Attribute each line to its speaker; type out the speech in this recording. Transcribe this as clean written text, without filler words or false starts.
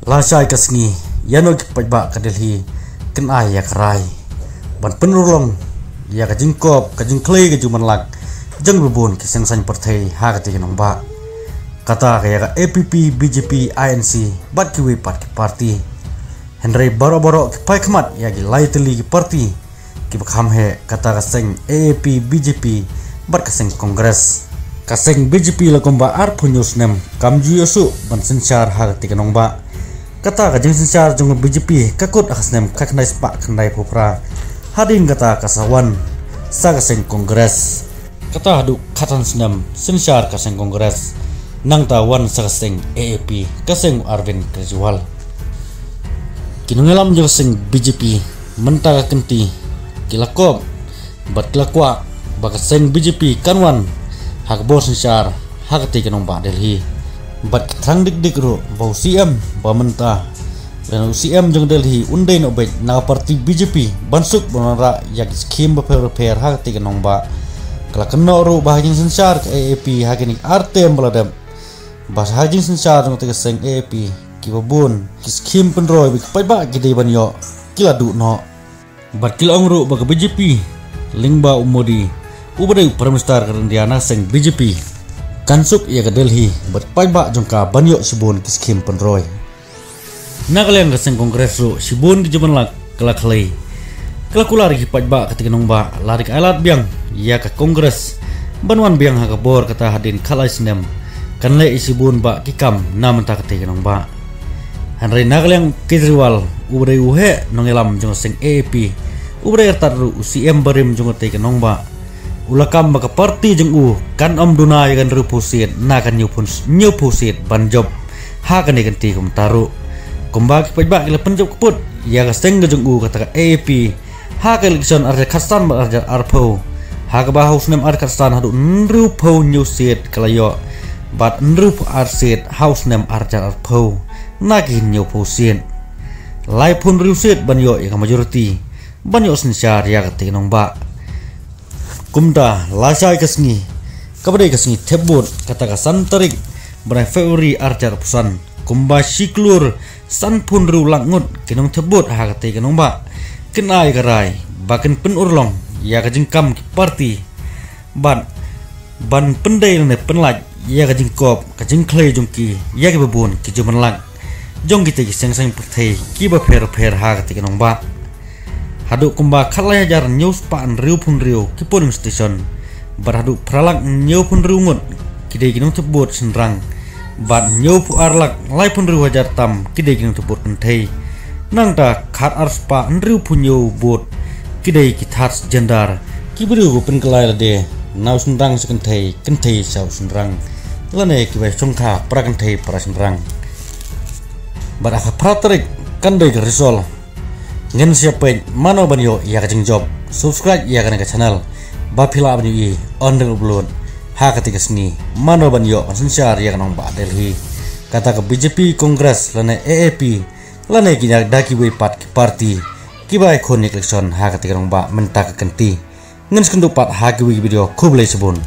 Speaker 1: Lasai kasngi yano ki pajba ka Delhi ken ay ya karai ban penurlong ya ka jingkop ka jingklei ka juman lak jang bubun ki sensang partai ha ka tiginong ba kata ka ya ka APP BJP INC bat ki wipat ki parti Henry boro-boro ki pai khmat ya ki lai teli ki parti ki bakham he kata ka seng AAP BJP bat ka seng kongres ka seng BJP la komba ar punyus nem kamju yosu ban sensar ha ka tiginong ba kata ka jeng sensar jong BJP kakut akas nem kaknai spak kandai popra hadin kata kasawan sa kaseng kongres kata hadu katan senam sensar kaseng kongres nang tawan sa kaseng AAP kaseng Arvind Kejriwal kinungelam jong seng BJP mentaka kenti kilakop bat kilakwa bakaseng BJP kanwan hak bos sensar hak tikenong ba Delhi bat trang dik ro bau CM ba mentah dan CM jong Delhi undai no bet na parti BJP bansuk bonara yak skim ba per hak tikenong ba kala keno ro bahagin sensar ke AAP hagini artem baladam bas hagin sensar jong tigeseng AAP ki babun ki skim penroy bi pai ba gide ban yo kila du no bat kila ongru ba ke BJP lingba umodi ubadai praministar karandiana seng BJP kansuk ya ke Delhi bat pai ba jongka banyo sibun ki skim penroy nakalian ka seng kongres ro sibun ki jaman lak kala khlei kala kular ki pai ba katikinong ba larik alat biang ya ka kongres banwan biang ha ka bor kata hadin khalai sinem kanle isibun ba ki kam nam ta katikinong ba Henry nakalian Kejriwal ubadai uhe nongelam jong seng AAP ubadai tar ru CM barim jong katikinong ba ulakam baka parti jeng kan om dunai kan rupusit na kan nyupusit ban job ha kan ikanti kum taru kumbaki pajba kila penjob keput ya ka seng jeng kata AAP ha ka election arja khastan ba arja arpo ha ka bahaus nem ar khastan hadu nrupo nyusit kalayo bat nrup arsit haus nem arja arpo na ki nyupusit lai pun rusit ban yo ya ka majority ban yo sensar ya ka tinong ba kumda lasai kasngi kabade kasngi tebut kata kasan tarik berai Februari arjar pusan kumba siklur san pun ru langut kinong tebut ha kate kinong ba kenai garai bakin penurlong ya kajengkam ki parti ban pendai ne penlaj ya kajengkop kajengklei jongki ya ki babun ki jumanlak jong kita ki seng partai ki ba per ha kate kinong ba haduk kumba khalai hajar news pan riu pun riu ki polling station barhadu pralak nyau pun riungut kidai kinong tebut senrang bat nyau pu arlak lai pun riu hajar tam kidai kinong tebut kentai nang ta khat arspa riu pun nyau bot kidai ki thats jendar ki beriu pen kelai lade nau senrang kentai sau senrang lane ki bai songkha pra kentai pra senrang baraka pratrik kandai ke risol ngen siapa mano banyo ya kajeng job subscribe ya kana channel bapila banyo i ondeng upload ha ketika sini mano banyo sensar ya kanong ba Delhi kata ke BJP kongres lane AAP lane kinyak daki wipat ki parti kibai khonik election ha ketika nong ba mentak kenti ngen skendupat ha ki video kublai sebun